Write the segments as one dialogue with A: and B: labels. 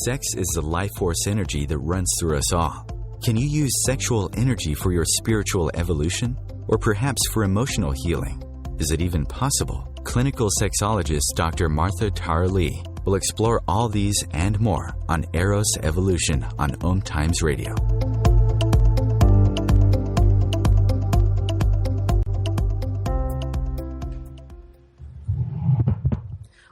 A: Sex is the life force energy that runs through us all. Can you use sexual energy for your spiritual evolution? Or perhaps for emotional healing? Is it even possible? Clinical sexologist Dr. Martha Tara Lee will explore all these and more on Eros Evolution on OMTimes Radio.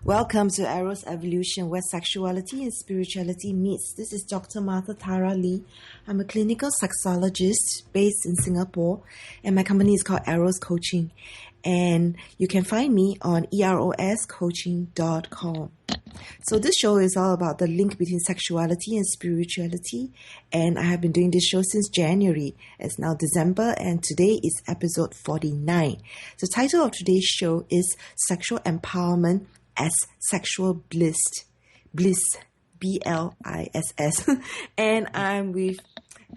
B: Welcome to Eros Evolution, where sexuality and spirituality meets. This is Dr. Martha Tara Lee. I'm a clinical sexologist based in Singapore, and my company is called Eros Coaching. And you can find me on eroscoaching.com. So this show is all about the link between sexuality and spirituality, and I have been doing this show since January. It's now December, and today is episode 49. The title of today's show is Sexual Empowerment as Sexual Bliss, Bliss, B-L-I-S-S. And I'm with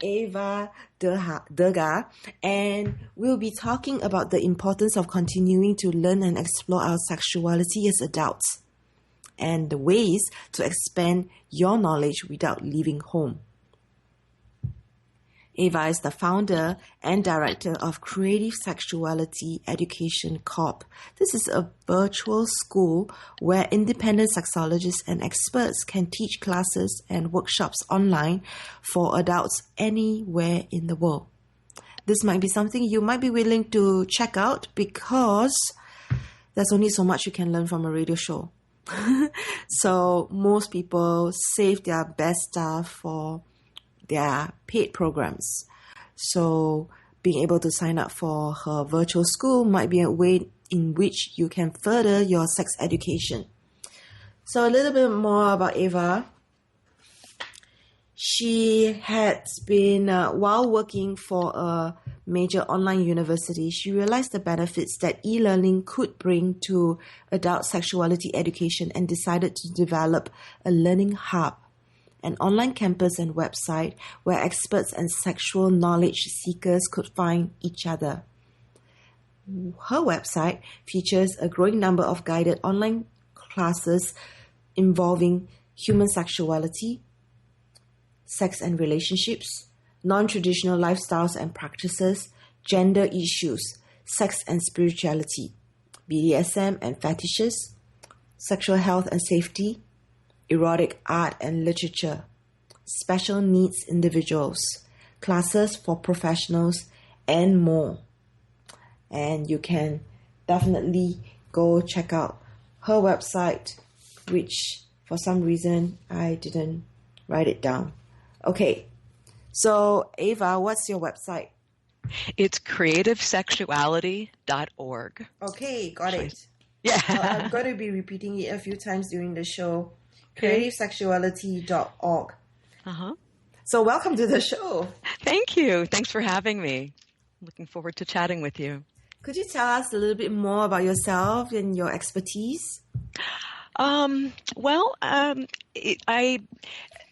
B: Ava Durga, and we'll be talking about the importance of continuing to learn and explore our sexuality as adults, and the ways to expand your knowledge without leaving home. Ava is the founder and director of Creative Sexuality Education Corp. This is a virtual school where independent sexologists and experts can teach classes and workshops online for adults anywhere in the world. This might be something you might be willing to check out because there's only so much you can learn from a radio show. So most people save their best stuff for their paid programs. So being able to sign up for her virtual school might be a way in which you can further your sex education. So a little bit more about Ava. She had been, while working for a major online university, she realized the benefits that e-learning could bring to adult sexuality education and decided to develop a learning hub, an online campus and website where experts and sexual knowledge seekers could find each other. Her website features a growing number of guided online classes involving human sexuality, sex and relationships, non-traditional lifestyles and practices, gender issues, sex and spirituality, BDSM and fetishes, sexual health and safety, erotic art and literature, special needs individuals, classes for professionals, and more. And you can definitely go check out her website, which for some reason I didn't write it down. Okay, so Ava, what's your website?
C: It's creativesexuality.org.
B: Okay, got it.
C: Yeah.
B: So I'm going to be repeating it a few times during the show. creativesexuality.org.
C: Uh-huh.
B: So welcome to the show.
C: Thank you. Thanks for having me. Looking forward to chatting with you.
B: Could you tell us a little bit more about yourself and your expertise?
C: I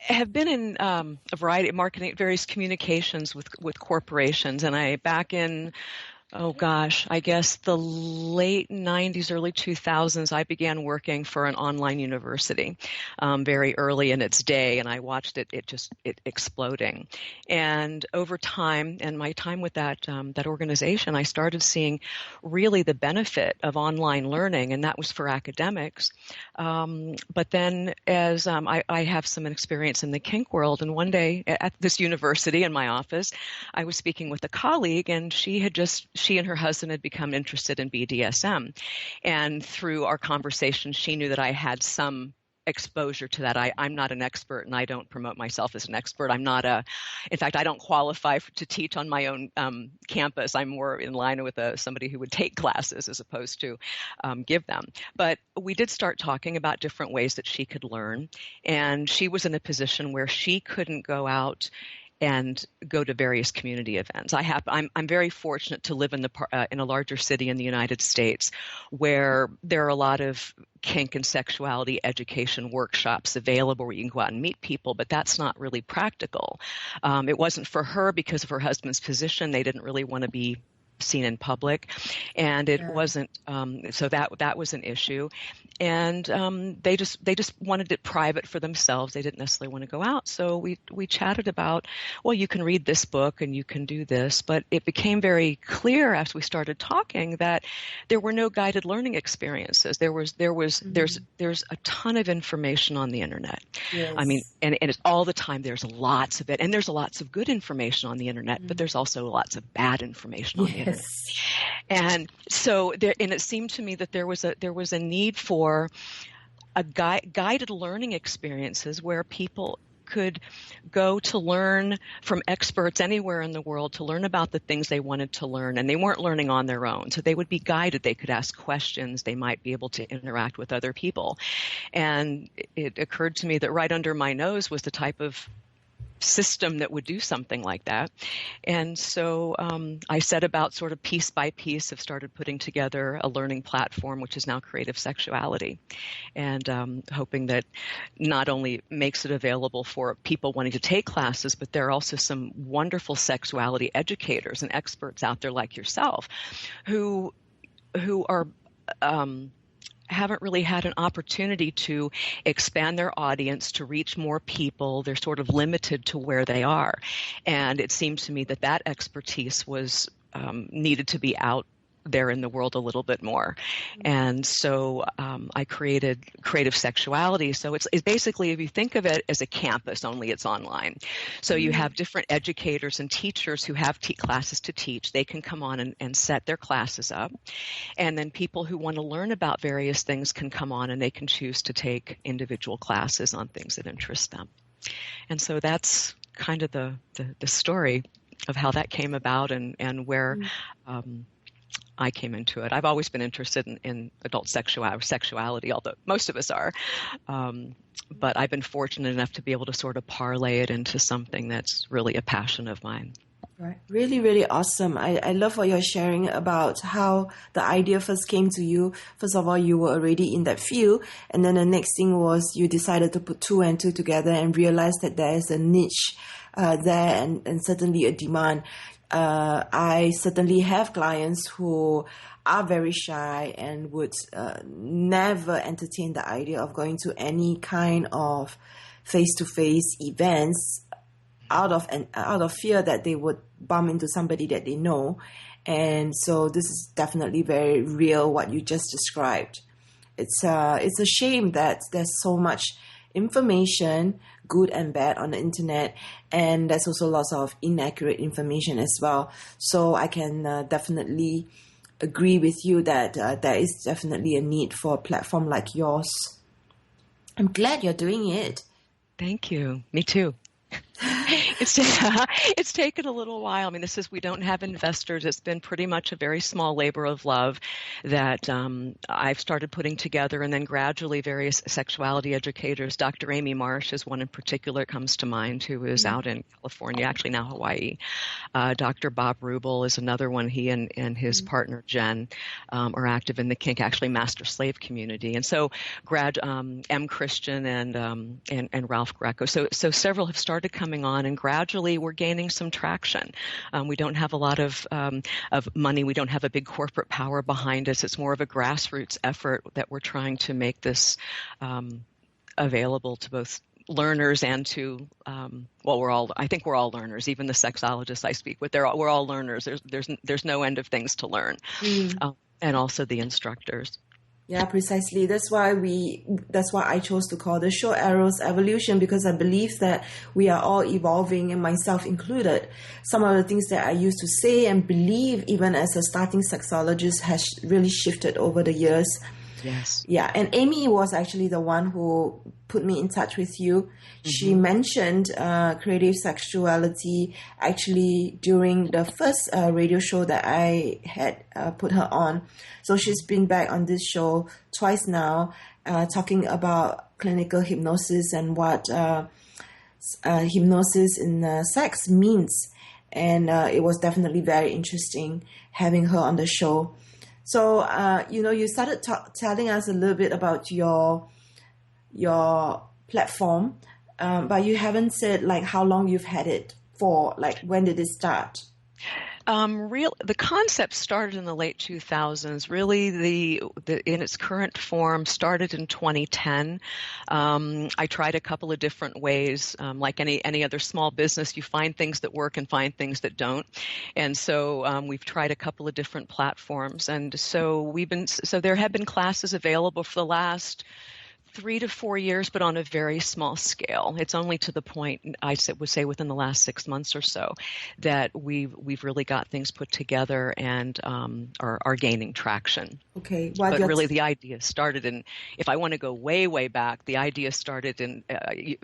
C: have been in a variety of marketing, various communications with corporations, and back in I guess the late 90s, early 2000s, I began working for an online university very early in its day, and I watched it exploding. And over time, and my time with that organization, I started seeing really the benefit of online learning, and that was for academics. But then as I have some experience in the kink world, and one day at this university in my office, I was speaking with a colleague, and she and her husband had become interested in BDSM. And through our conversation, she knew that I had some exposure to that. I'm not an expert, and I don't promote myself as an expert. In fact, I don't qualify to teach on my own campus. I'm more in line with somebody who would take classes as opposed to give them. But we did start talking about different ways that she could learn. And she was in a position where she couldn't go out and go to various community events. I'm very fortunate to live in a larger city in the United States where there are a lot of kink and sexuality education workshops available where you can go out and meet people, but that's not really practical. It wasn't for her because of her husband's position. They didn't really want to be seen in public, and it wasn't. So that was an issue, and they just wanted it private for themselves. They didn't necessarily want to go out. So we chatted about, well, you can read this book and you can do this, but it became very clear as we started talking that there were no guided learning experiences. There's a ton of information on the internet.
B: Yes.
C: I mean, and it's all the time. There's lots of it, and there's lots of good information on the internet, but there's also lots of bad information on the internet. And so and it seemed to me that there was a need for a guided learning experiences where people could go to learn from experts anywhere in the world to learn about the things they wanted to learn, and they weren't learning on their own. So they would be guided. They could ask questions. They might be able to interact with other people. And it occurred to me that right under my nose was the type of system that would do something like that. And so I set about sort of piece by piece have started putting together a learning platform, which is now Creative Sexuality, and hoping that not only makes it available for people wanting to take classes, but there are also some wonderful sexuality educators and experts out there like yourself who are haven't really had an opportunity to expand their audience, to reach more people. They're sort of limited to where they are. And it seemed to me that expertise was needed to be out there in the world a little bit more. And so I created Creative Sexuality. So it's basically, if you think of it as a campus, only it's online. So you have different educators and teachers who have classes to teach. They can come on and set their classes up. And then people who want to learn about various things can come on and they can choose to take individual classes on things that interest them. And so that's kind of the story of how that came about and where I came into it. I've always been interested in adult sexuality, although most of us are. But I've been fortunate enough to be able to sort of parlay it into something that's really a passion of mine.
B: Right. Really, really awesome. I love what you're sharing about how the idea first came to you. First of all, you were already in that field. And then the next thing was you decided to put two and two together and realize that there is a niche there and certainly a demand. I certainly have clients who are very shy and would never entertain the idea of going to any kind of face-to-face events out of fear that they would bump into somebody that they know. And so this is definitely very real, what you just described. It's a shame that there's so much information, good and bad, on the internet, and there's also lots of inaccurate information as well. So I can definitely agree with you that there is definitely a need for a platform like yours. I'm glad you're doing it.
C: Thank you. Me too. It's taken a little while. I mean, we don't have investors. It's been pretty much a very small labor of love that I've started putting together, and then gradually various sexuality educators. Dr. Amy Marsh is one in particular that comes to mind, who is out in California, actually now Hawaii. Dr. Bob Rubel is another one. He and his partner Jen are active in the kink, actually master slave community, and so M. Christian and Ralph Greco. So several have started coming on, and gradually we're gaining some traction. We don't have a lot of money. We don't have a big corporate power behind us. It's more of a grassroots effort that we're trying to make this available to both learners and to I think we're all learners. Even the sexologists I speak with, we're all learners. There's no end of things to learn, and also the instructors.
B: Yeah, precisely. That's why I chose to call the show Arrows Evolution, because I believe that we are all evolving, and myself included. Some of the things that I used to say and believe, even as a starting sexologist, has really shifted over the years.
C: Yes.
B: Yeah, and Amy was actually the one who put me in touch with you. She mentioned Creative Sexuality actually during the first radio show that I had put her on. So she's been back on this show twice now, talking about clinical hypnosis and what hypnosis in sex means. And it was definitely very interesting having her on the show. So, you started telling us a little bit about your platform, but you haven't said like how long you've had it for, like when did it start?
C: The concept started in the late 2000s. Really, the in its current form started in 2010. I tried a couple of different ways. Like any other small business, you find things that work and find things that don't. And so we've tried a couple of different platforms. And so there have been classes available for the last 3 to 4 years, but on a very small scale. It's only to the point, I would say within the last 6 months or so, that we've really got things put together and are gaining traction.
B: Okay.
C: But really the idea started in, if I want to go way, way back, the idea started in,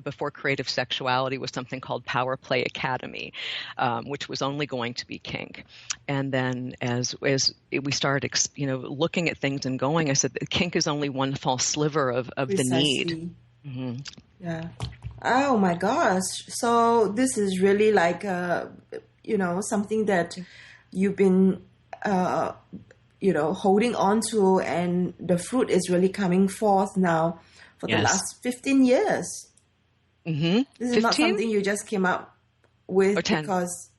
C: before Creative Sexuality was something called Power Play Academy, which was only going to be kink. And then as we started, looking at things and going, I said, kink is only one false sliver of the need. Mm-hmm.
B: Yeah. Oh my gosh. So this is really like, something that you've been, holding on to, and the fruit is really coming forth now for the last 15 years.
C: Mm-hmm.
B: This is not something you just came up with because...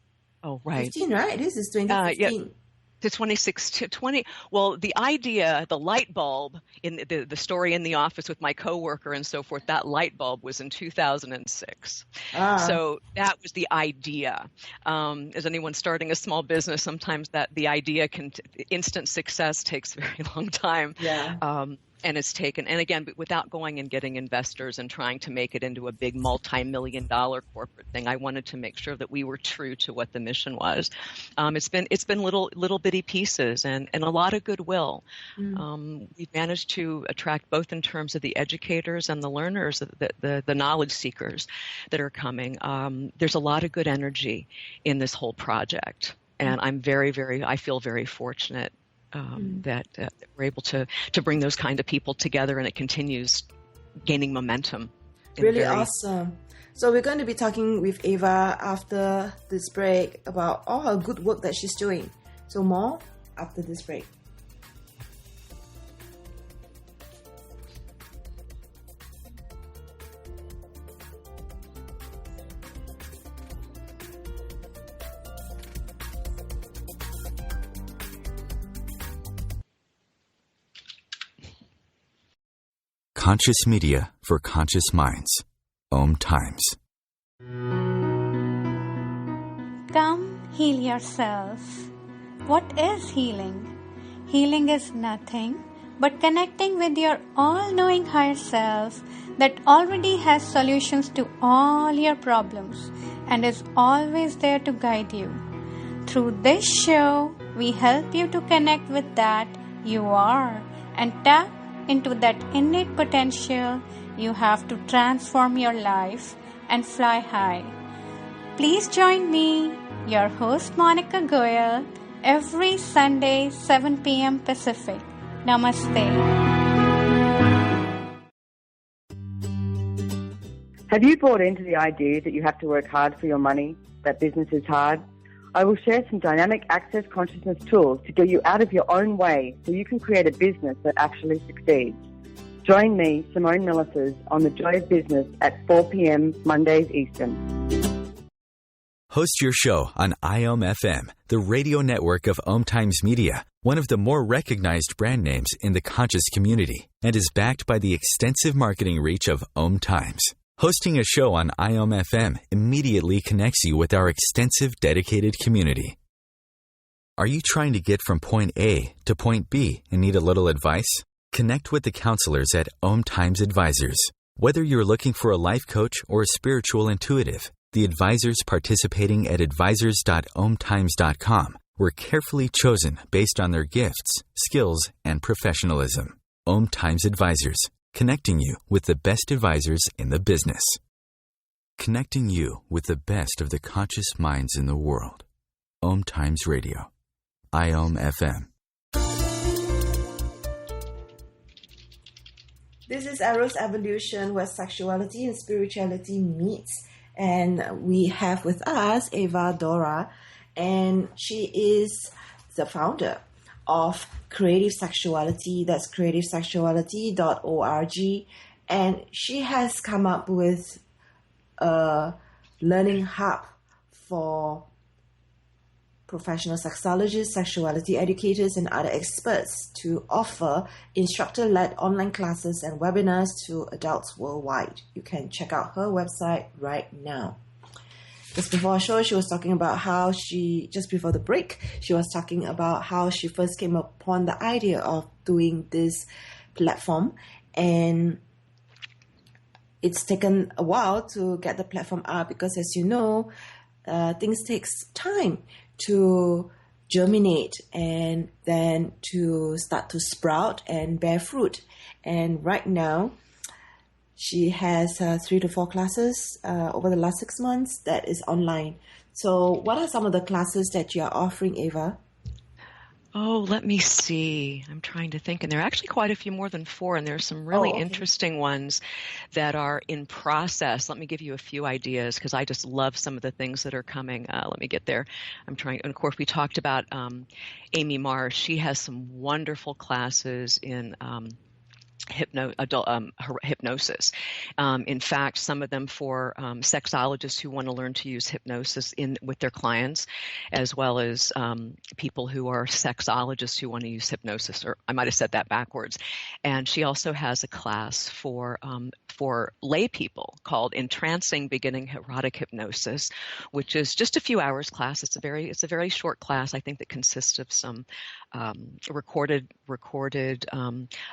C: Oh, right.
B: 15, right? This is 2015.
C: Yeah. To 20. Well, the idea, the light bulb in the story in the office with my coworker and so forth, that light bulb was in 2006. So that was the idea. As anyone starting a small business, sometimes the idea instant success takes a very long time.
B: Yeah.
C: And it's taken, and again, without going and getting investors and trying to make it into a big multi-million-dollar corporate thing, I wanted to make sure that we were true to what the mission was. It's been little bitty pieces and a lot of goodwill. We've managed to attract, both in terms of the educators and the learners, the knowledge seekers that are coming. There's a lot of good energy in this whole project, and I'm I feel very fortunate that we're able to bring those kind of people together, and it continues gaining momentum.
B: Really awesome. So we're going to be talking with Ava after this break about all her good work that she's doing. So more after this break.
A: Conscious media for conscious minds. OMTimes.
D: Come heal yourself. What is healing? Healing is nothing but connecting with your all-knowing higher self that already has solutions to all your problems and is always there to guide you. Through this show, we help you to connect with that you are and tap into that innate potential you have to transform your life and fly high. Please join me, your host Monica Goyal, every Sunday, 7 p.m. Pacific. Namaste.
E: Have you bought into the idea that you have to work hard for your money, that business is hard? I will share some dynamic access consciousness tools to get you out of your own way so you can create a business that actually succeeds. Join me, Simone Millisers, on The Joy of Business at 4 p.m. Mondays Eastern.
A: Host your show on IOM-FM, the radio network of OMTimes Media, one of the more recognized brand names in the conscious community, and is backed by the extensive marketing reach of OMTimes. Hosting a show on IOM-FM immediately connects you with our extensive dedicated community. Are you trying to get from point A to point B and need a little advice? Connect with the counselors at OMTimes Advisors. Whether you're looking for a life coach or a spiritual intuitive, the advisors participating at advisors.omtimes.com were carefully chosen based on their gifts, skills, and professionalism. OMTimes Advisors, connecting you with the best advisors in the business. Connecting you with the best of the conscious minds in the world. OMTimes Radio. IOM-FM.
B: This is Arrow's Evolution, where sexuality and spirituality meets. And we have with us Ava Durga, and she is the founder of Creative Sexuality. That's creativesexuality.org. And she has come up with a learning hub for professional sexologists, sexuality educators, and other experts to offer instructor-led online classes and webinars to adults worldwide. You can check out her website right now. Just before our show, she was talking about how just before the break, she was talking about how she first came upon the idea of doing this platform, and it's taken a while to get the platform out because, as you know, things takes time to germinate and then to start to sprout and bear fruit. And right now, she has 3 to 4 classes over the last 6 months that is online. So what are some of the classes that you are offering, Ava?
C: Oh, let me see. I'm trying to think. And there are actually quite a few, more than 4, and there are some really interesting ones that are in process. Let me give you a few ideas because I just love some of the things that are coming. Let me get there. I'm trying. And of course, we talked about Amy Marr. She has some wonderful classes in hypnosis. In fact, some of them for sexologists who want to learn to use hypnosis with their clients, as well as people who are sexologists who want to use hypnosis, or I might have said that backwards. And she also has a class for lay people called Entrancing Beginning Erotic Hypnosis, which is just a few hours class. It's a very short class, I think, that consists of some recorded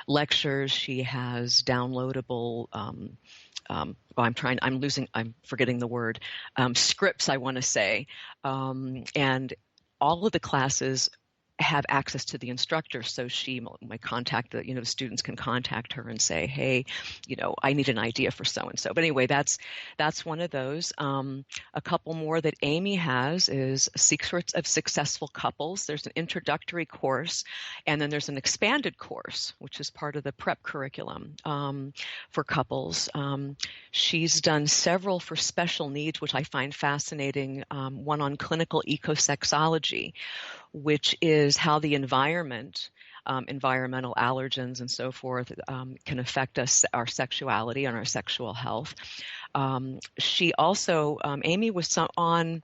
C: lectures. She has downloadable, I'm forgetting the word, scripts, I want to say. And all of the classes have access to the instructor. So she might contact the students can contact her and say, hey, I need an idea for so-and-so. But anyway, that's one of those. A couple more that Amy has is Secrets of Successful Couples. There's an introductory course, and then there's an expanded course, which is part of the prep curriculum for couples. She's done several for special needs, which I find fascinating. One on clinical ecosexology, which is how the environment, environmental allergens and so forth, can affect our sexuality and our sexual health. She also, Amy was on,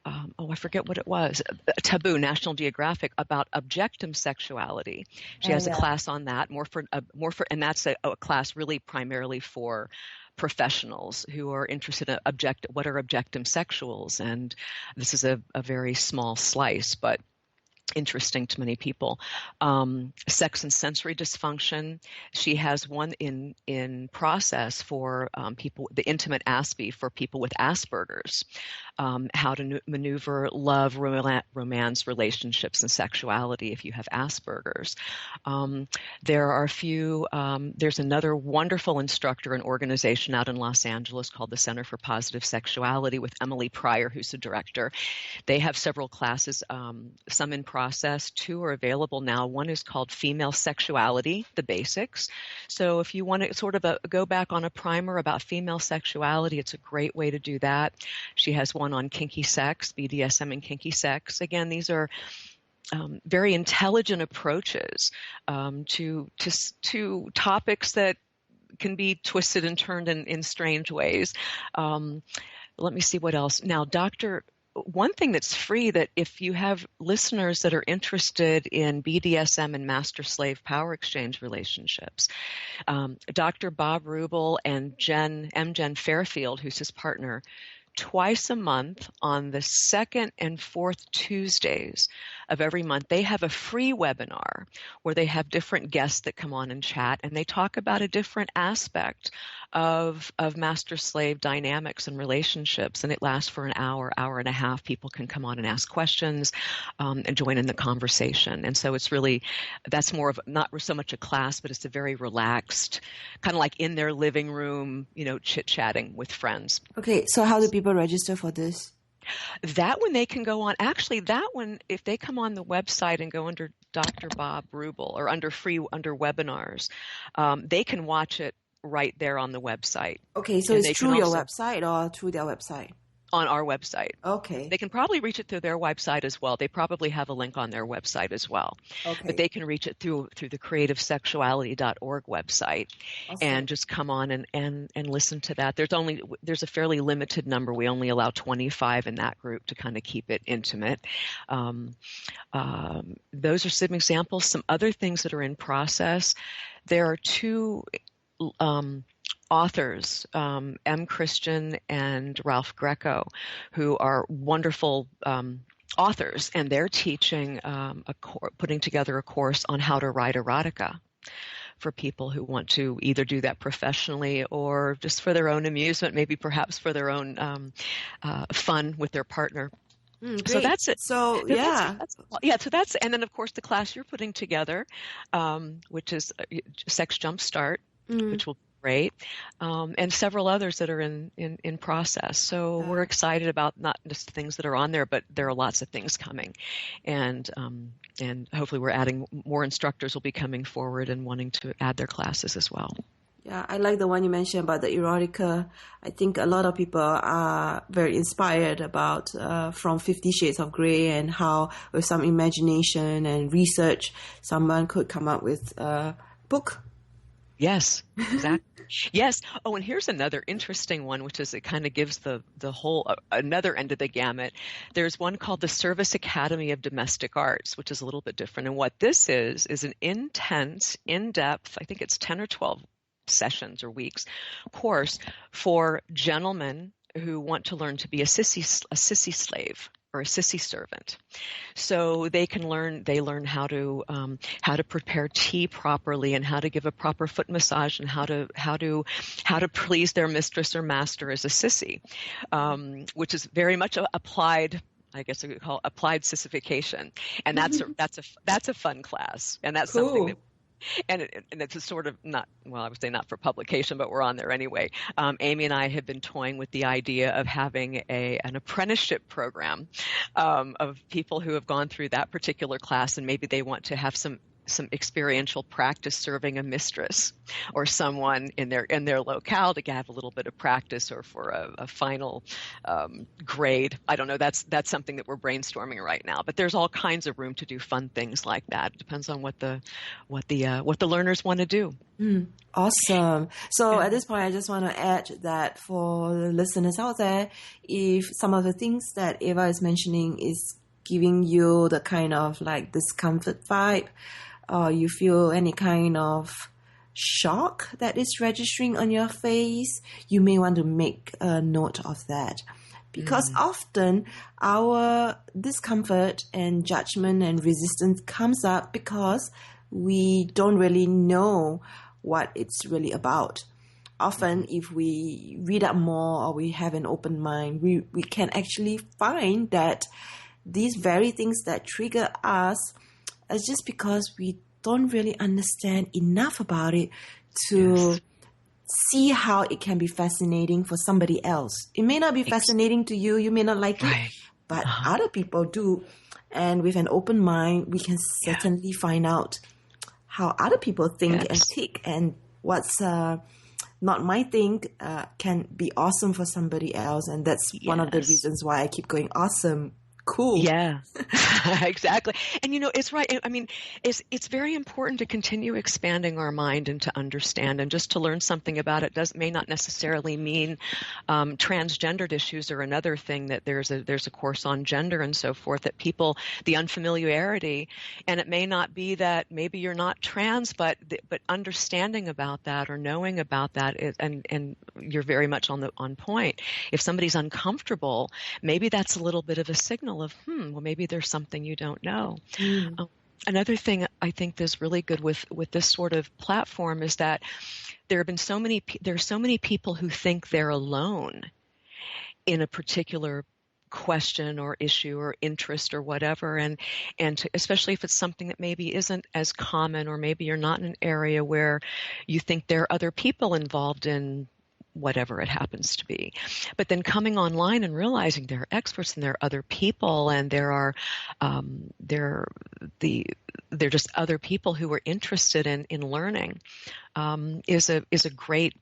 C: I forget what it was, Taboo, National Geographic, about objectum sexuality. She has a class on that, and that's a class really primarily for professionals who are interested in what are objectum sexuals, and this is a very small slice, but interesting to many people. Sex and sensory dysfunction. She has one in process for people, the intimate ASPE for people with Asperger's, how to maneuver love, romance, relationships, and sexuality if you have Asperger's. There are a few, there's another wonderful instructor and organization out in Los Angeles called the Center for Positive Sexuality with Emily Pryor, who's the director. They have several classes, some in process. 2 are available now. One is called Female Sexuality, the Basics. So if you want to sort of go back on a primer about female sexuality, it's a great way to do that. She has one on kinky sex, BDSM and kinky sex. Again, these are very intelligent approaches to topics that can be twisted and turned in strange ways. Let me see what else. Now, one thing that's free, that if you have listeners that are interested in BDSM and master-slave power exchange relationships, Dr. Bob Rubel and Jen Fairfield, who's his partner, twice a month on the 2nd and 4th Tuesdays of every month, they have a free webinar where they have different guests that come on and chat, and they talk about a different aspect of master-slave dynamics and relationships, and it lasts for an hour and a half. People can come on and ask questions and join in the conversation. And so it's really, that's more of not so much a class, but it's a very relaxed, kind of like in their living room, chit-chatting with friends.
B: Okay, so how do people register for this?
C: That one they can go on. Actually, that one, if they come on the website and go under Dr. Bob Rubel or under webinars, they can watch it right there on the website.
B: Okay, so it's through your website or through their website?
C: On our website.
B: Okay.
C: They can probably reach it through their website as well. They probably have a link on their website as well.
B: Okay.
C: But they can reach it through the creativesexuality.org website.
B: Awesome.
C: And just come on and listen to that. There's a fairly limited number. We only allow 25 in that group to kind of keep it intimate. Those are some examples. Some other things that are in process. There are two authors, M. Christian and Ralph Greco, who are wonderful authors, and they're teaching putting together a course on how to write erotica for people who want to either do that professionally or just for their own amusement, maybe perhaps for their own fun with their partner. So that's it.
B: So
C: So that's, and then of course the class you're putting together, which is Sex Jumpstart, which will be great, and several others that are in process. So we're excited about not just the things that are on there, but there are lots of things coming, and hopefully we're adding more instructors will be coming forward and wanting to add their classes as well.
B: Yeah, I like the one you mentioned about the erotica. I think a lot of people are very inspired about from 50 Shades of Grey, and how with some imagination and research, someone could come up with a book.
C: Yes, exactly. Yes. Oh, and here's another interesting one, which is it kind of gives the whole another end of the gamut. There's one called the Service Academy of Domestic Arts, which is a little bit different. And what this is an intense, in-depth, I think it's 10 or 12 sessions or weeks course for gentlemen who want to learn to be a sissy slave or a sissy servant. So they learn how to prepare tea properly, and how to give a proper foot massage, and how to please their mistress or master as a sissy, which is very much applied, I guess we could call applied sissification. And that's a fun class, and that's
B: cool.
C: something that. And it's a sort of I would say not for publication, but we're on there anyway. Amy and I have been toying with the idea of having an apprenticeship program of people who have gone through that particular class, and maybe they want to have some experiential practice serving a mistress or someone in their locale to have a little bit of practice, or for a final grade. I don't know. That's something that we're brainstorming right now. But there's all kinds of room to do fun things like that. It depends on what the learners want to do.
B: Awesome. So at this point, I just want to add that for the listeners out there, if some of the things that Ava is mentioning is giving you the kind of like discomfort vibe, or you feel any kind of shock that is registering on your face, you may want to make a note of that. Because often our discomfort and judgment and resistance comes up because we don't really know what it's really about. Often, if we read up more or we have an open mind, we can actually find that these very things that trigger us is just because we don't really understand enough about it to see how it can be fascinating for somebody else. It may not be fascinating to you, you may not like it, but other people do. And with an open mind, we can certainly find out how other people think and tick, and what's not my thing can be awesome for somebody else. And that's one of the reasons why I keep going, awesome. Cool.
C: Yeah, exactly. And it's right. I mean, it's very important to continue expanding our mind and to understand, and just to learn something about it may not necessarily mean transgendered issues are another thing, that there's a course on gender and so forth, that the unfamiliarity, and it may not be that maybe you're not trans, but understanding about that or knowing about that and you're very much on point. If somebody's uncomfortable, maybe that's a little bit of a signal of, well, maybe there's something you don't know. Another thing I think that's really good with this sort of platform is that there are so many people who think they're alone in a particular question or issue or interest or whatever, and especially if it's something that maybe isn't as common, or maybe you're not in an area where you think there are other people involved in whatever it happens to be. But then coming online and realizing there are experts and there are other people, and they're just other people who are interested in learning, is a great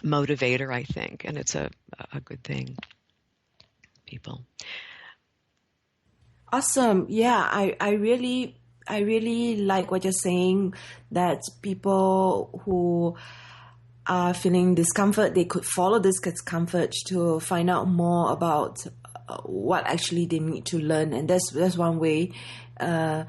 C: motivator, I think, and it's a good thing. people.
B: Awesome. Yeah, I really like what you're saying, that people who are feeling discomfort, they could follow this discomfort to find out more about what actually they need to learn. And that's one way. This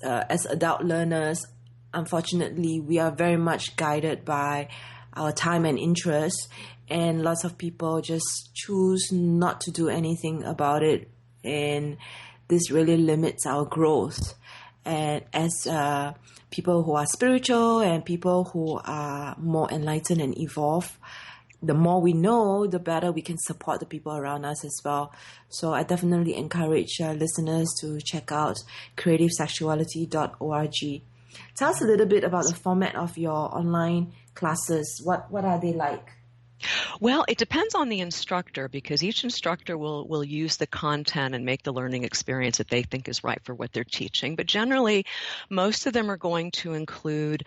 B: as adult learners, unfortunately, we are very much guided by our time and interest, and lots of people just choose not to do anything about it, and this really limits our growth. And as people who are spiritual and people who are more enlightened and evolved, the more we know, the better we can support the people around us as well. So I definitely encourage listeners to check out creativesexuality.org. Tell us a little bit about the format of your online classes. What are they like?
C: Well, it depends on the instructor, because each instructor will use the content and make the learning experience that they think is right for what they're teaching. But generally, most of them are going to include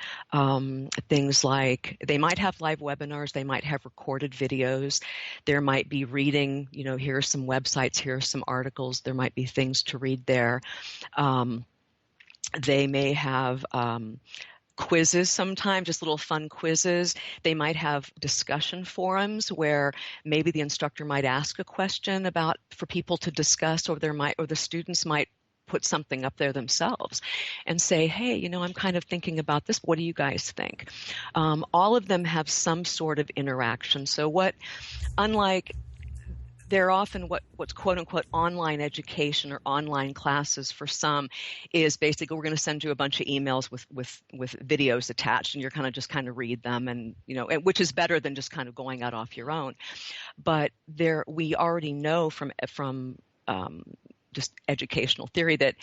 C: things like, they might have live webinars, they might have recorded videos, there might be reading, here are some websites, here are some articles, there might be things to read there. They may have quizzes sometimes, just little fun quizzes. They might have discussion forums where maybe the instructor might ask a question for people to discuss, or the students might put something up there themselves and say, hey, I'm kind of thinking about this. What do you guys think? All of them have some sort of interaction. So unlike they're often what's quote unquote online education or online classes for some is basically, we're going to send you a bunch of emails with videos attached, and you're just read them, and which is better than just kind of going out off your own. But we already know from just educational theory that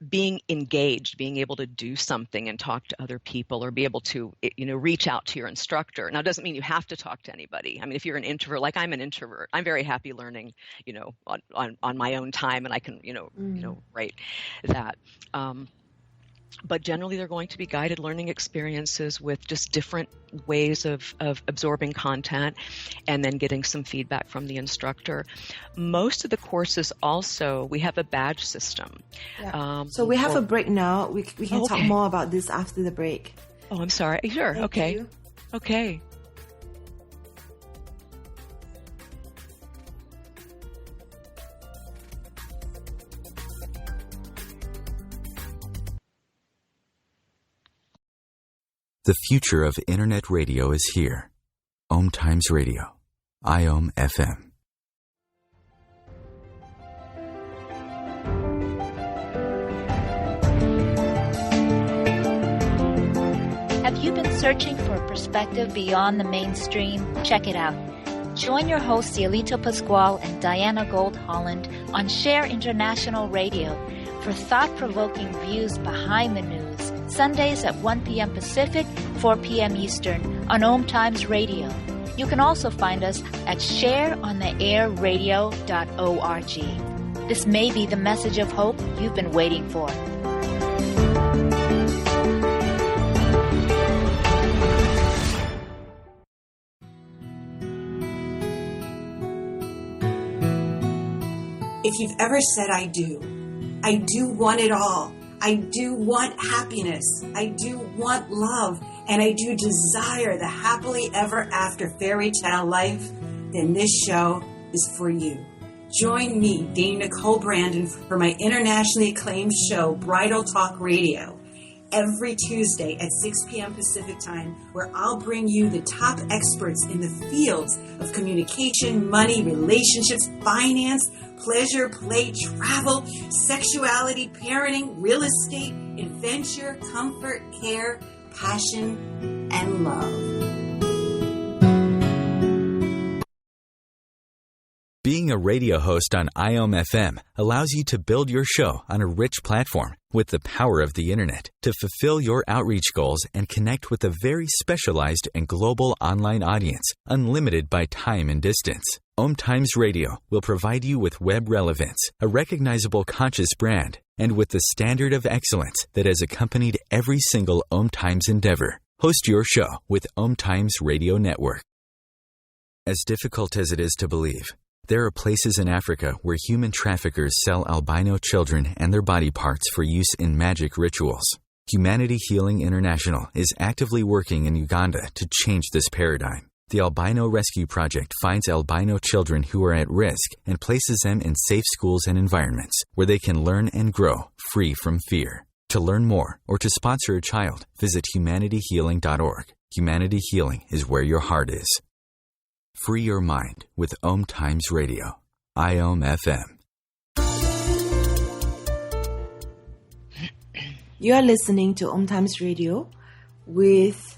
C: being engaged, being able to do something and talk to other people, or be able to, reach out to your instructor. Now, it doesn't mean you have to talk to anybody. I mean, if you're an introvert, like I'm an introvert, I'm very happy learning, on my own time, and I can, write that. But generally, they're going to be guided learning experiences with just different ways of absorbing content, and then getting some feedback from the instructor. Most of the courses also, we have a badge system.
B: Yeah. So we have a break now. We can talk more about this after the break.
C: Oh, I'm sorry. Sure.
B: Thank you.
C: Okay.
A: The future of Internet radio is here. OMTimes Radio. IOM FM.
F: Have you been searching for a perspective beyond the mainstream? Check it out. Join your hosts Cielito Pascual and Diana Gold Holland on Share International Radio for thought-provoking views behind the news. Sundays at 1 p.m. Pacific, 4 p.m. Eastern on OMTimes Radio. You can also find us at shareontheairradio.org. This may be the message of hope you've been waiting for.
G: If you've ever said, I do want it all. I do want happiness. I do want love. And I do desire the happily ever after fairy tale life, then this show is for you. Join me, Dana Nicole Brandon, for my internationally acclaimed show, Bridal Talk Radio, every Tuesday at 6 p.m. Pacific Time, where I'll bring you the top experts in the fields of communication, money, relationships, finance, pleasure, play, travel, sexuality, parenting, real estate, adventure, comfort, care, passion, and love.
A: Being a radio host on IOM FM allows you to build your show on a rich platform with the power of the Internet to fulfill your outreach goals and connect with a very specialized and global online audience, unlimited by time and distance. OMTimes Radio will provide you with web relevance, a recognizable conscious brand, and with the standard of excellence that has accompanied every single OMTimes endeavor. Host your show with OMTimes Radio Network. As difficult as it is to believe, There are places in Africa where human traffickers sell albino children and their body parts for use in magic rituals. Humanity Healing International is actively working in Uganda to change this paradigm. The Albino Rescue Project finds albino children who are at risk and places them in safe schools and environments where they can learn and grow free from fear. To learn more or to sponsor a child, visit humanityhealing.org. Humanity Healing is where your heart is. Free your mind with OMTimes Radio. IOM FM.
B: You are listening to OMTimes Radio with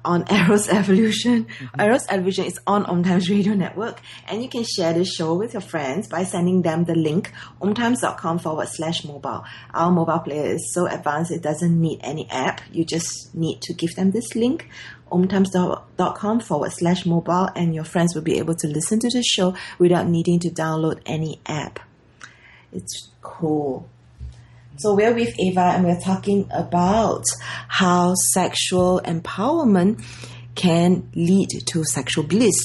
B: on Eros Evolution. Eros Evolution is on OMTimes Radio Network, and you can share this show with your friends by sending them the link omtimes.com/mobile. Our mobile player is so advanced it doesn't need any app. You just need to give them this link, omtimes.com/mobile, and your friends will be able to listen to the show without needing to download any app. It's cool. So we're with Ava, and we're talking about how sexual empowerment can lead to sexual bliss.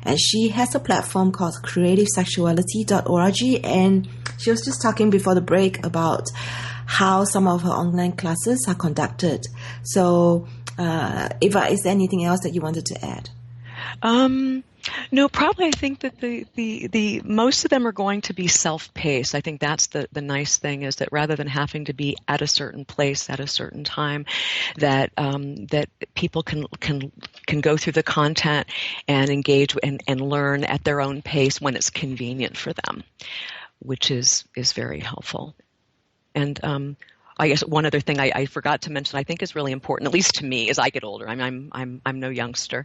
B: And she has a platform called Creative Sexuality.org, and she was just talking before the break about how some of her online classes are conducted. So, Ava, is there anything else that you wanted to add?
C: No, probably I think that the most of them are going to be self-paced. I think that's the nice thing, is that rather than having to be at a certain place at a certain time, that that people can go through the content and engage and learn at their own pace when it's convenient for them, which is very helpful. And I guess one other thing I forgot to mention, I think is really important, at least to me as I get older, I'm no youngster,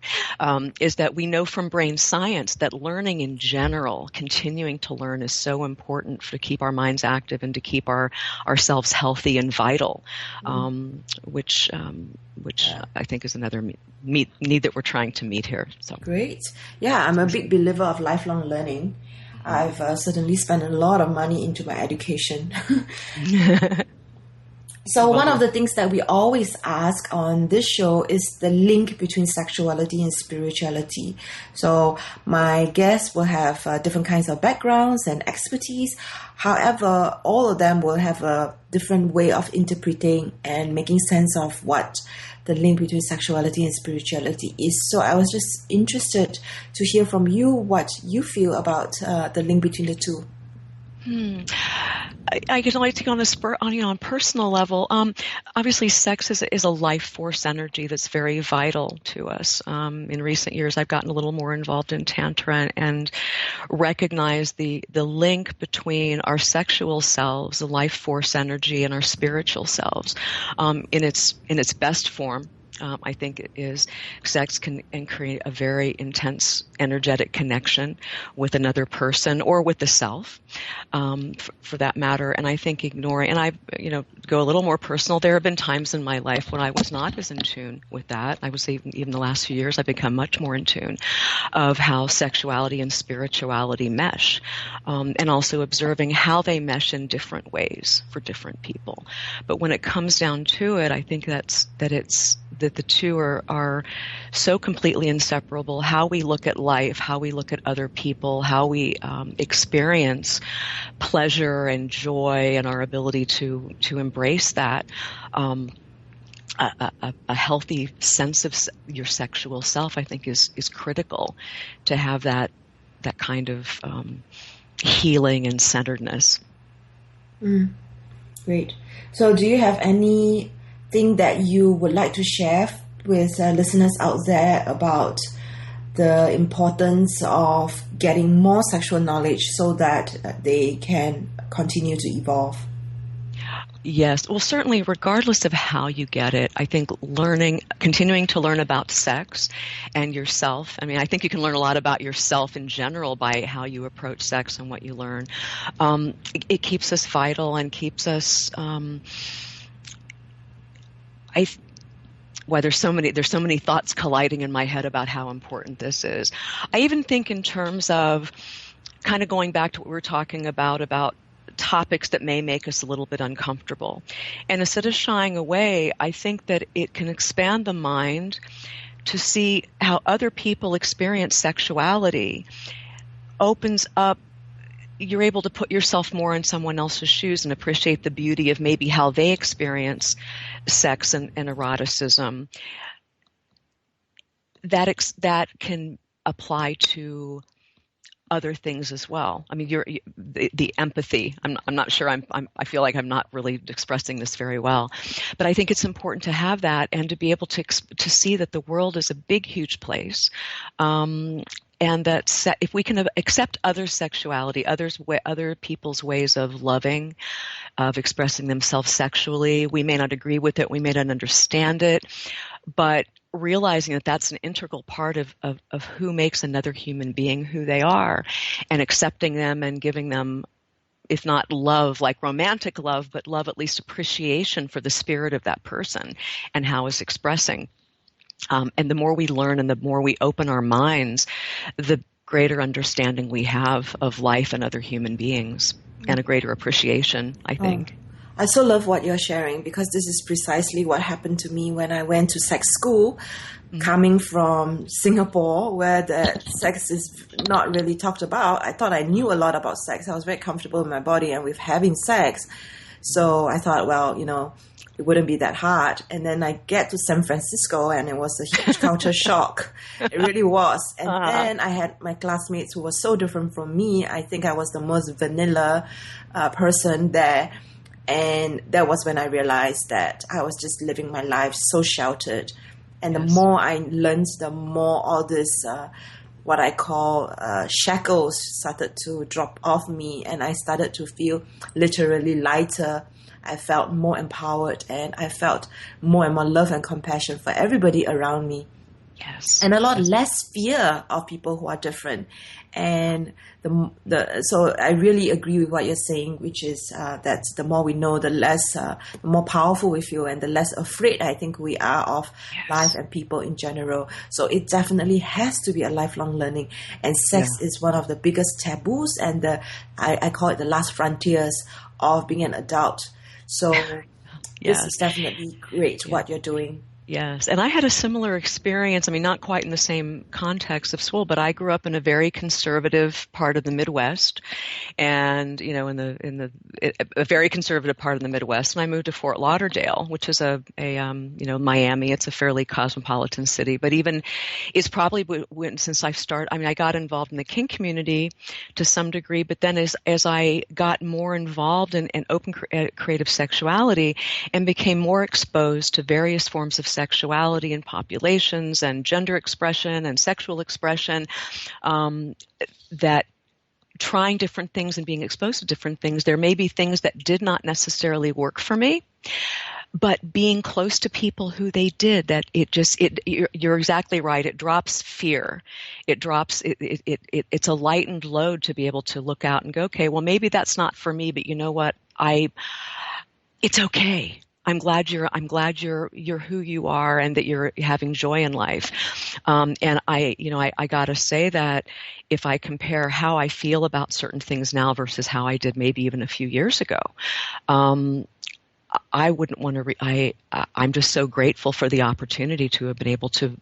C: is that we know from brain science that learning in general, continuing to learn, is so important to keep our minds active and to keep ourselves healthy and vital, which I think is another need that we're trying to meet here. So
B: great. Yeah, I'm a big believer of lifelong learning. I've certainly spent a lot of money into my education. So one of the things that we always ask on this show is the link between sexuality and spirituality. So my guests will have different kinds of backgrounds and expertise. However, all of them will have a different way of interpreting and making sense of what the link between sexuality and spirituality is. So I was just interested to hear from you what you feel about the link between the two.
C: I can only take on the spur on a personal level. Obviously, sex is a life force energy that's very vital to us. In recent years, I've gotten a little more involved in Tantra and recognized the link between our sexual selves, the life force energy, and our spiritual selves in its best form. I think it is sex can create a very intense energetic connection with another person or with the self, for that matter. And I think ignoring, and I go a little more personal. There have been times in my life when I was not as in tune with that. I would say even the last few years, I've become much more in tune of how sexuality and spirituality mesh, and also observing how they mesh in different ways for different people. But when it comes down to it, I think that the two are so completely inseparable. How we look at life, how we look at other people, how we experience pleasure and joy, and our ability to embrace that. A healthy sense of your sexual self, I think, is critical to have that kind of healing and centeredness.
B: Great. So do you have anything that you would like to share with listeners out there about the importance of getting more sexual knowledge so that they can continue to evolve?
C: Yes. Well, certainly, regardless of how you get it, I think continuing to learn about sex and yourself. I mean, I think you can learn a lot about yourself in general by how you approach sex and what you learn. It keeps us vital and keeps us, there's so many thoughts colliding in my head about how important this is. I even think in terms of kind of going back to what we were talking about topics that may make us a little bit uncomfortable. And instead of shying away, I think that it can expand the mind to see how other people experience sexuality opens up, you're able to put yourself more in someone else's shoes and appreciate the beauty of maybe how they experience sex and eroticism. That can apply to other things as well. I mean, the empathy. I'm not sure. I feel like I'm not really expressing this very well, but I think it's important to have that and to be able to see that the world is a big, huge place, and that if we can accept other sexuality, other people's ways of loving, of expressing themselves sexually, we may not agree with it, we may not understand it, but realizing that that's an integral part of who makes another human being who they are, and accepting them and giving them, if not love, like romantic love, but love, at least appreciation for the spirit of that person and how it's expressing. And the more we learn and the more we open our minds, the greater understanding we have of life and other human beings, and a greater appreciation, I think.
B: I so love what you're sharing, because this is precisely what happened to me when I went to sex school, coming from Singapore, where the sex is not really talked about. I thought I knew a lot about sex. I was very comfortable in my body and with having sex. So I thought, well, it wouldn't be that hard. And then I get to San Francisco and it was a huge culture shock. It really was. And then I had my classmates who were so different from me. I think I was the most vanilla person there. And that was when I realized that I was just living my life so sheltered. And the more I learned, the more all this, what I call shackles started to drop off me. And I started to feel literally lighter. I felt more empowered, and I felt more and more love and compassion for everybody around me.
C: Yes.
B: And a lot less fear of people who are different. And so I really agree with what you're saying, which is that the more we know, the more powerful we feel, and the less afraid I think we are of life and people in general. So it definitely has to be a lifelong learning. And sex is one of the biggest taboos, and I call it the last frontiers of being an adult. So this is definitely great what you're doing.
C: Yes, and I had a similar experience. I mean, not quite in the same context of school, but I grew up in a very conservative part of the Midwest, and in a very conservative part of the Midwest. And I moved to Fort Lauderdale, which is Miami. It's a fairly cosmopolitan city, but even it's probably since I started. I mean, I got involved in the kink community to some degree, but then as I got more involved in open creative sexuality and became more exposed to various forms of sexuality and populations and gender expression and sexual expression, that trying different things and being exposed to different things, there may be things that did not necessarily work for me, but being close to people who they did, that you're exactly right. It drops fear. It's a lightened load to be able to look out and go, okay, well, maybe that's not for me, but you know what? It's okay. I'm glad you're who you are, and that you're having joy in life. And I gotta say that if I compare how I feel about certain things now versus how I did maybe even a few years ago, I wouldn't want to. I'm just so grateful for the opportunity to have been able to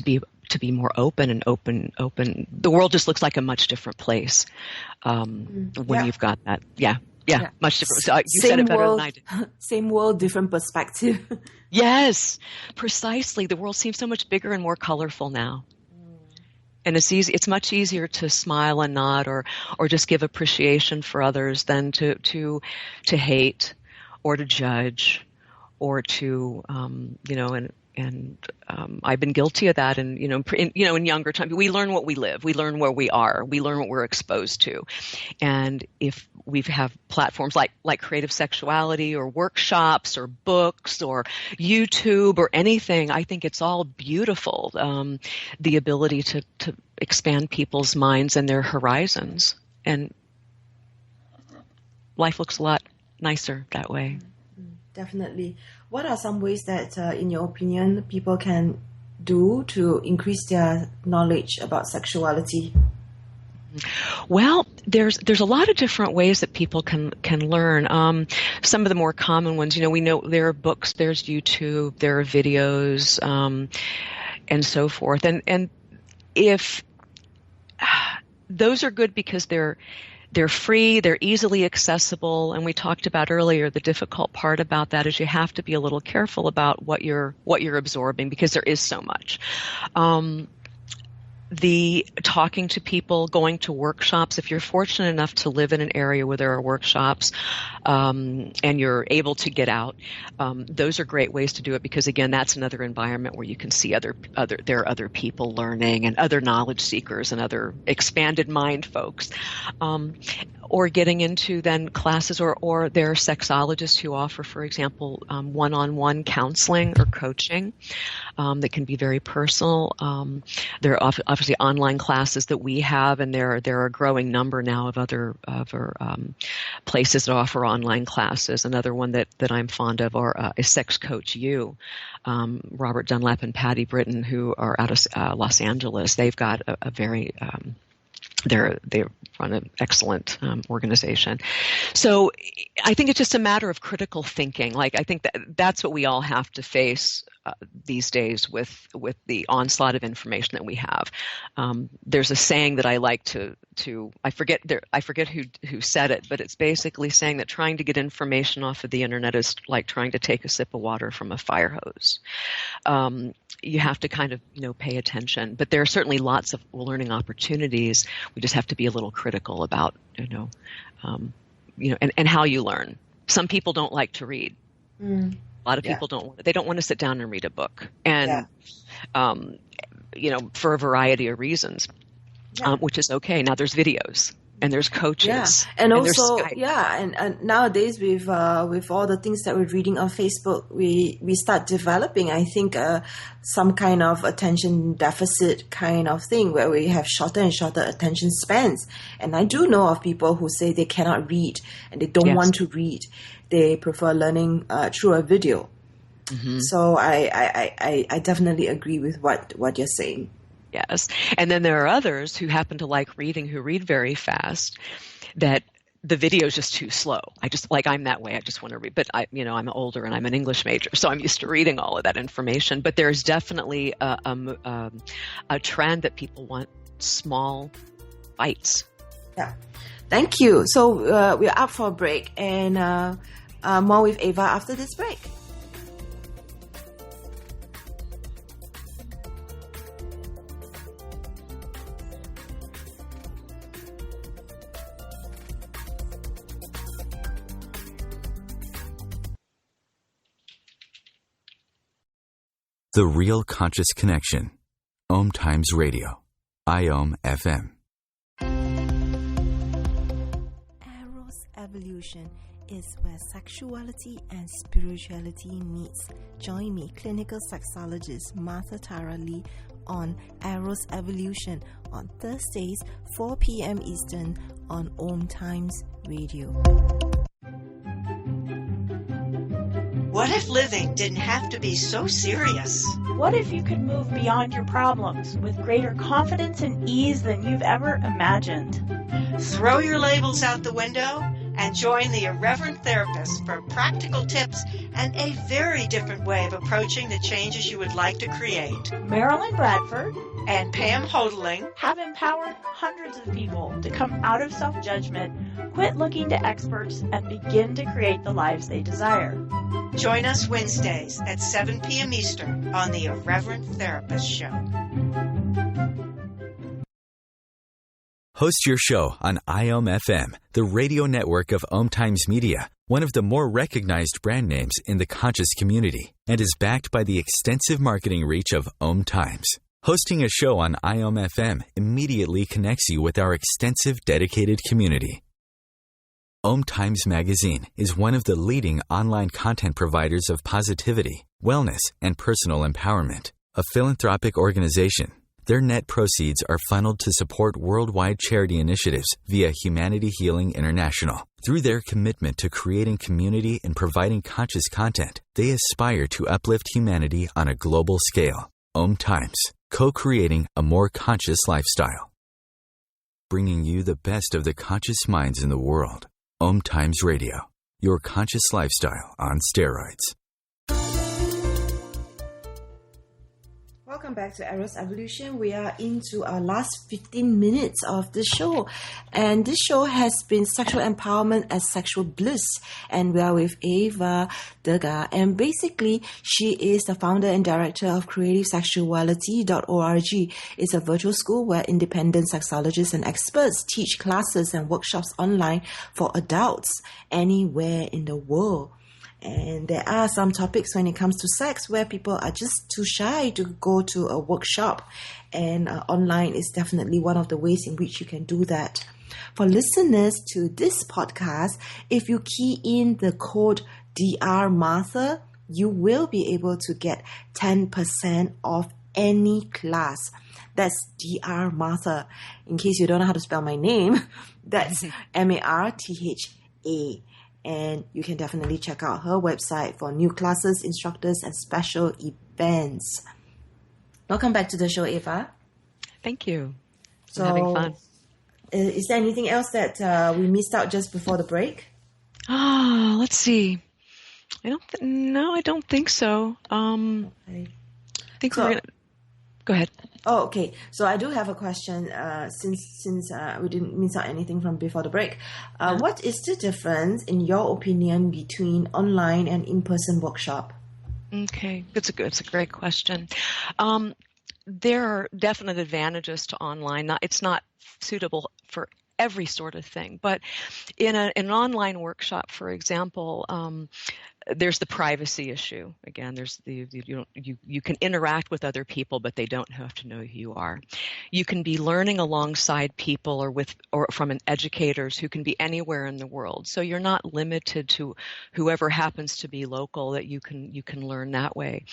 C: be more open and open. The world just looks like a much different place when you've got that. Yeah, much different. So you said it better than I did.
B: Same world, different perspective.
C: Yes, precisely. The world seems so much bigger and more colorful now. And it's easy. It's much easier to smile and nod, or just give appreciation for others, than to hate, or to judge, or to And I've been guilty of that. And in younger times, we learn what we live, we learn where we are, we learn what we're exposed to. And if we have platforms like Creative Sexuality, or workshops, or books, or YouTube, or anything, I think it's all beautiful. The ability to expand people's minds and their horizons, and life looks a lot nicer that way.
B: Definitely. What are some ways that, in your opinion, people can do to increase their knowledge about sexuality?
C: Well, there's a lot of different ways that people can learn. Some of the more common ones, we know there are books, there's YouTube, there are videos, and so forth. And if those are good because they're free, they're easily accessible, and we talked about earlier the difficult part about that is you have to be a little careful about what you're absorbing because there is so much. The talking to people, going to workshops, if you're fortunate enough to live in an area where there are workshops, and you're able to get out, those are great ways to do it because again, that's another environment where you can see there are other people learning and other knowledge seekers and other expanded mind folks. Or getting into then classes or there are sexologists who offer, for example, one-on-one counseling or coaching that can be very personal. There are obviously online classes that we have, and there are a growing number now of other places that offer online classes. Another one that I'm fond of is Sex Coach U. Robert Dunlap and Patty Britton, who are out of Los Angeles. They've got a very they run an excellent organization. So I think it's just a matter of critical thinking. Like I think that's what we all have to face these days with the onslaught of information that we have. There's a saying that I like to I forget who said it, but it's basically saying that trying to get information off of the internet is like trying to take a sip of water from a fire hose. You have to kind of, pay attention, but there are certainly lots of learning opportunities. We just have to be a little critical about, and how you learn. Some people don't like to read. A lot of people don't want to sit down and read a book, and for a variety of reasons, which is okay. Now there's videos. And there's coaches.
B: And also, and nowadays with all the things that we're reading on Facebook, we start developing, I think, some kind of attention deficit kind of thing where we have shorter and shorter attention spans. And I do know of people who say they cannot read and they don't want to read. They prefer learning through a video. Mm-hmm. So I definitely agree with what you're saying.
C: Yes. And then there are others who happen to like reading, who read very fast, that the video is just too slow. I'm that way. I just want to read. But I'm older and I'm an English major, so I'm used to reading all of that information. But there's definitely a trend that people want small bites.
B: Yeah. Thank you. So we're up for a break, and more with Ava after this break.
A: The Real Conscious Connection. OMTimes Radio. IOM FM.
B: Eros Evolution is where sexuality and spirituality meets. Join me, clinical sexologist Martha Tara Lee, on Eros Evolution on Thursdays, 4 p.m. Eastern on OMTimes Radio.
H: What if living didn't have to be so serious?
I: What if you could move beyond your problems with greater confidence and ease than you've ever imagined?
H: Throw your labels out the window and join the Irreverent Therapist for practical tips and a very different way of approaching the changes you would like to create.
I: Marilyn Bradford
H: and Pam Hodling
I: have empowered hundreds of people to come out of self-judgment, quit looking to experts, and begin to create the lives they desire.
H: Join us Wednesdays at 7 p.m. Eastern on the Irreverent Therapist Show.
A: Host your show on IOM FM, the radio network of OMTimes Media, one of the more recognized brand names in the conscious community, and is backed by the extensive marketing reach of OMTimes. Hosting a show on IOM FM immediately connects you with our extensive dedicated community. OMTimes Magazine is one of the leading online content providers of positivity, wellness, and personal empowerment. A philanthropic organization, their net proceeds are funneled to support worldwide charity initiatives via Humanity Healing International. Through their commitment to creating community and providing conscious content, they aspire to uplift humanity on a global scale. OMTimes, co-creating a more conscious lifestyle. Bringing you the best of the conscious minds in the world. OMTimes Radio, your conscious lifestyle on steroids.
B: Welcome back to Eros Evolution. We are into our last 15 minutes of the show. And this show has been Sexual Empowerment as Sexual Bliss. And we are with Ava Durga. And basically, she is the founder and director of Creative Sexuality.org. It's a virtual school where independent sexologists and experts teach classes and workshops online for adults anywhere in the world. And there are some topics when it comes to sex where people are just too shy to go to a workshop. And online is definitely one of the ways in which you can do that. For listeners to this podcast, if you key in the code DR Martha, you will be able to get 10% off any class. That's DR Martha. In case you don't know how to spell my name, that's MARTHA. And you can definitely check out her website for new classes, instructors, and special events. Welcome back to the show, Ava.
C: Thank you.
B: So,
C: I'm having fun.
B: Is there anything else that we missed out just before the break?
C: Let's see. I don't think so. I think we're gonna go ahead.
B: Oh, okay. So I do have a question. Since we didn't miss out anything from before the break, what is the difference, in your opinion, between online and in-person workshop?
C: Okay, it's a great question. There are definite advantages to online. It's not suitable for every sort of thing, but in an online workshop, for example, there's the privacy issue. Again, there's you can interact with other people, but they don't have to know who you are. You can be learning alongside people or from educators who can be anywhere in the world. So you're not limited to whoever happens to be local. That you can learn that way.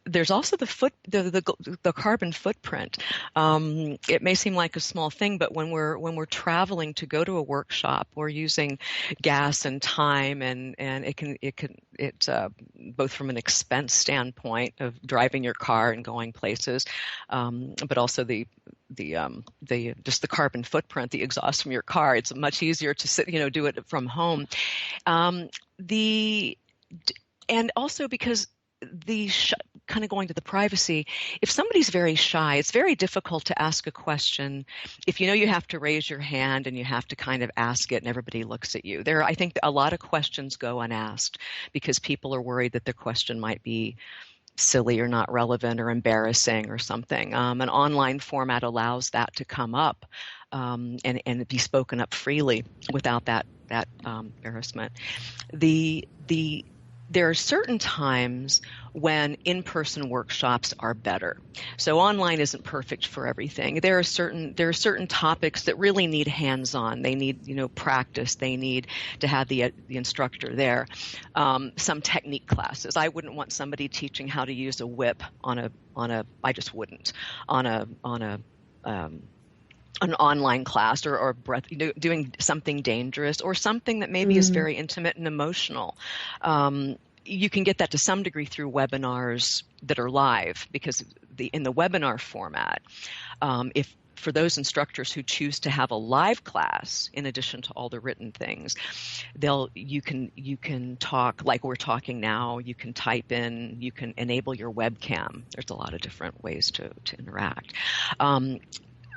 C: There's also the carbon footprint. It may seem like a small thing, but when we're traveling to go to a workshop, we're using gas and time, and it's both from an expense standpoint of driving your car and going places, but also the just the carbon footprint, the exhaust from your car. It's much easier to sit, do it from home. And also because kind of going to the privacy, if somebody's very shy, it's very difficult to ask a question if you have to raise your hand and you have to kind of ask it and everybody looks at you. I think a lot of questions go unasked because people are worried that their question might be silly or not relevant or embarrassing or something. An online format allows that to come up and be spoken up freely without that embarrassment. There are certain times when in-person workshops are better. So online isn't perfect for everything. There are certain topics that really need hands-on. They need, practice. They need to have the instructor there. Some technique classes. I wouldn't want somebody teaching how to use a whip I just wouldn't on an online class or breath, doing something dangerous or something that maybe is very intimate and emotional. You can get that to some degree through webinars that are live, because in the webinar format, if for those instructors who choose to have a live class in addition to all the written things, you can talk like we're talking now. You can type in, you can enable your webcam. There's a lot of different ways to interact.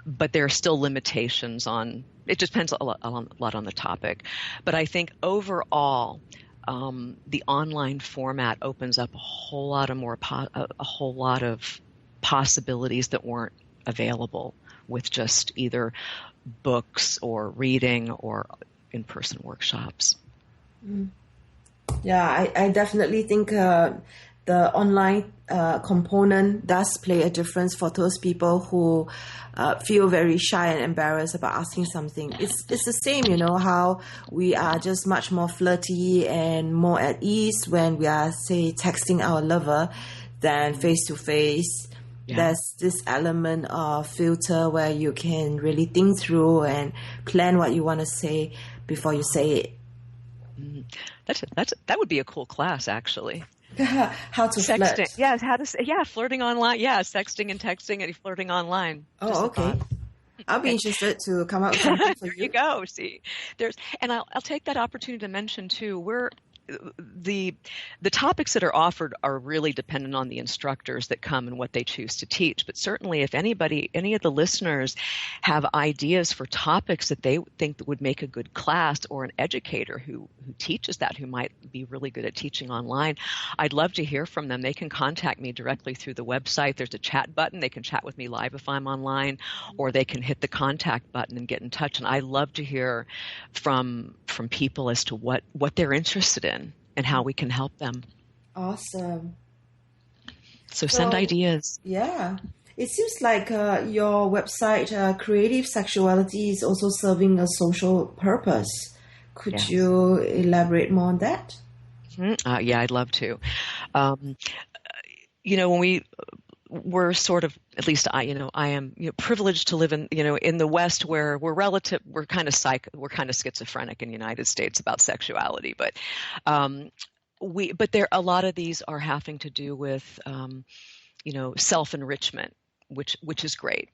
C: But there are still limitations on, it depends a lot on the topic. But I think overall, the online format opens up a whole lot of possibilities that weren't available with just either books or reading or in-person workshops.
B: Yeah, I definitely think the online component does play a difference for those people who feel very shy and embarrassed about asking something. It's the same, how we are just much more flirty and more at ease when we are, say, texting our lover than face-to-face. Yeah. There's this element of filter where you can really think through and plan what you want to say before you say it.
C: That would be a cool class, actually.
B: How to
C: sexting.
B: flirt.
C: Yeah, flirting online. Yeah, sexting and texting and flirting online.
B: Oh, okay. I'll be interested to come up with something for
C: There you go. See, and I'll take that opportunity to mention too. the topics that are offered are really dependent on the instructors that come and what they choose to teach. But certainly if any of the listeners have ideas for topics that they think that would make a good class, or an educator who teaches that, who might be really good at teaching online, I'd love to hear from them. They can contact me directly through the website. There's a chat button. They can chat with me live if I'm online, or they can hit the contact button and get in touch. And I love to hear from people as to what they're interested in and how we can help them.
B: Awesome.
C: So send ideas.
B: Yeah. It seems like your website, Creative Sexuality, is also serving a social purpose. Could you elaborate more on that?
C: Mm-hmm. Yeah, I'd love to. When we're sort of, at least I am privileged to live in the West, where we're kind of schizophrenic in the United States about sexuality, but a lot of these are having to do with self-enrichment, which is great.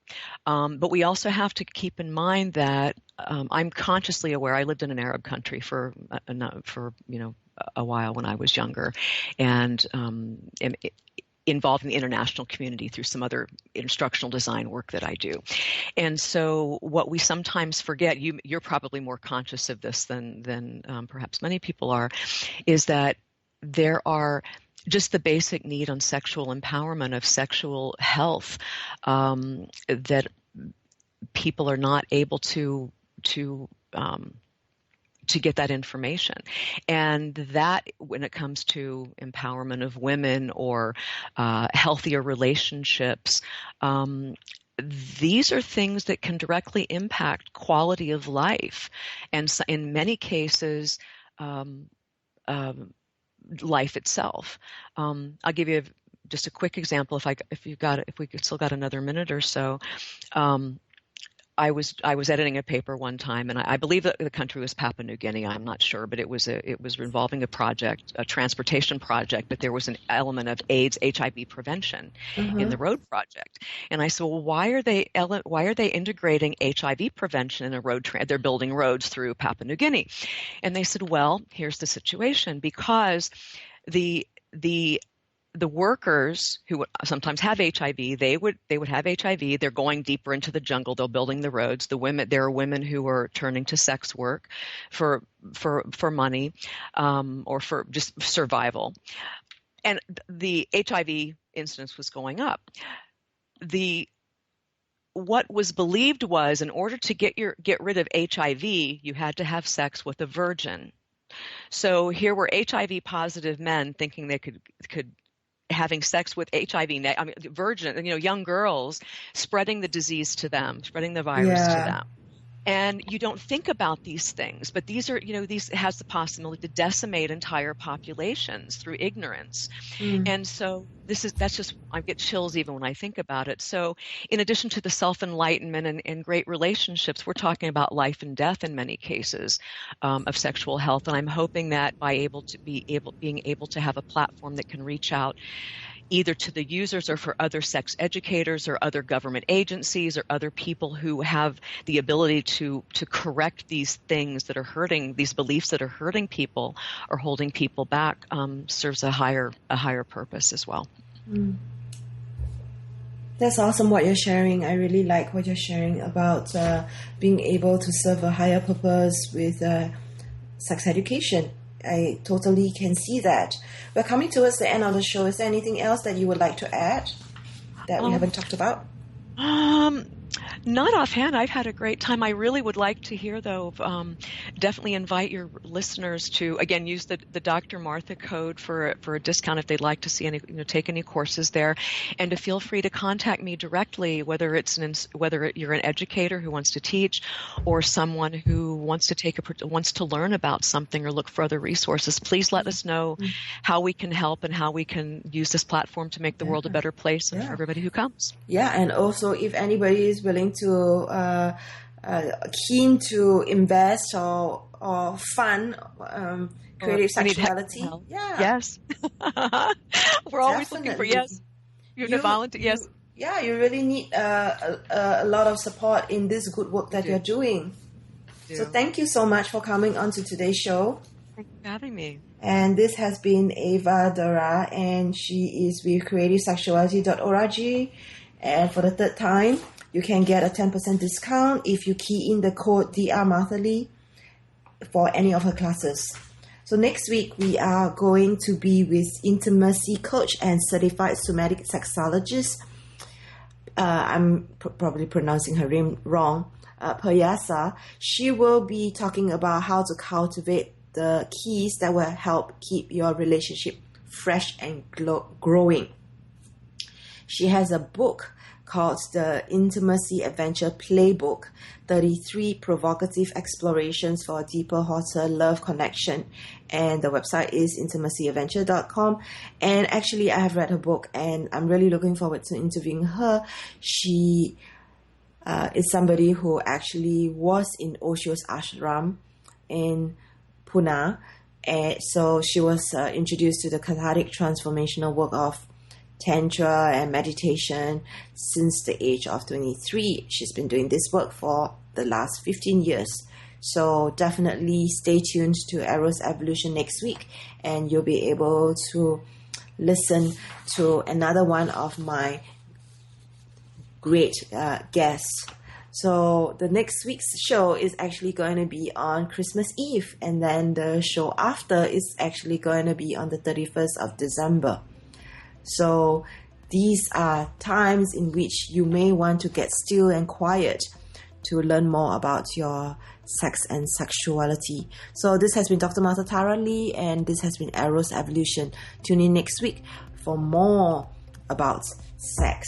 C: But we also have to keep in mind that I'm consciously aware. I lived in an Arab country for a while when I was younger, and involved in the international community through some other instructional design work that I do. And so what we sometimes forget, you're probably more conscious of this than perhaps many people are, is that there are just the basic need on sexual empowerment, of sexual health, that people are not able to get that information. And that, when it comes to empowerment of women or healthier relationships, these are things that can directly impact quality of life, and in many cases, life itself. I'll give you just a quick example. If we still got another minute or so. I was editing a paper one time, and I believe that the country was Papua New Guinea. I'm not sure, but it was involving a transportation project. But there was an element of AIDS, HIV prevention in the road project. And I said, well, why are they integrating HIV prevention in a road? They're building roads through Papua New Guinea, and they said, well, here's the situation, because the workers who sometimes have HIV, they would have HIV. They're going deeper into the jungle. They're building the roads. There are women who are turning to sex work for money, or for just survival. And the HIV incidence was going up. What was believed was, in order to get rid of HIV, you had to have sex with a virgin. So here were HIV positive men thinking they could having sex with HIV, virgin, young girls, spreading the disease to them, spreading the virus to them. And you don't think about these things, but these has the possibility to decimate entire populations through ignorance. And so I get chills even when I think about it. So in addition to the self-enlightenment and great relationships, we're talking about life and death in many cases of sexual health. And I'm hoping that by being able to have a platform that can reach out either to the users or for other sex educators or other government agencies or other people who have the ability to correct these things that are hurting, these beliefs that are hurting people or holding people back, serves a higher purpose as well.
B: That's awesome what you're sharing. I really like what you're sharing about being able to serve a higher purpose with sex education. I totally can see that. We're coming towards the end of the show. Is there anything else that you would like to add that we haven't talked about?
C: Not offhand. I've had a great time. I really would like to hear, though, definitely invite your listeners to, again, use the Dr. Martha code for a discount if they'd like to see take any courses there, and to feel free to contact me directly, whether you're an educator who wants to teach or someone who wants to learn about something or look for other resources. Please let us know how we can help and how we can use this platform to make the world a better place and for everybody who comes.
B: Yeah, and also if anybody is willing to keen to invest or fund creative sexuality.
C: Yes. We're always looking for you to volunteer. Yes.
B: Yeah, you really need a lot of support in this good work that you're doing. So thank you so much for coming on to today's show.
C: Thanks for having me.
B: And this has been Ava Durga, and she is with creativesexuality.org. And for the third time, you can get a 10% discount if you key in the code DRMarthaly for any of her classes. So next week, we are going to be with intimacy coach and certified somatic sexologist. I'm probably pronouncing her name wrong. Payasa. She will be talking about how to cultivate the keys that will help keep your relationship fresh and growing. She has a book called The Intimacy Adventure Playbook, 33 Provocative Explorations for a Deeper, Hotter Love Connection. And the website is intimacyadventure.com. And actually, I have read her book and I'm really looking forward to interviewing her. She is somebody who actually was in Osho's ashram in Pune. And so she was introduced to the cathartic transformational work of Tantra and meditation since the age of 23. She's been doing this work for the last 15 years. So definitely stay tuned to Eros Evolution next week, and you'll be able to listen to another one of my great guests. So the next week's show is actually going to be on Christmas Eve, and then the show after is actually going to be on the 31st of December. So these are times in which you may want to get still and quiet to learn more about your sex and sexuality. So this has been Dr. Martha Tara Lee, and this has been Eros Evolution. Tune in next week for more about sex.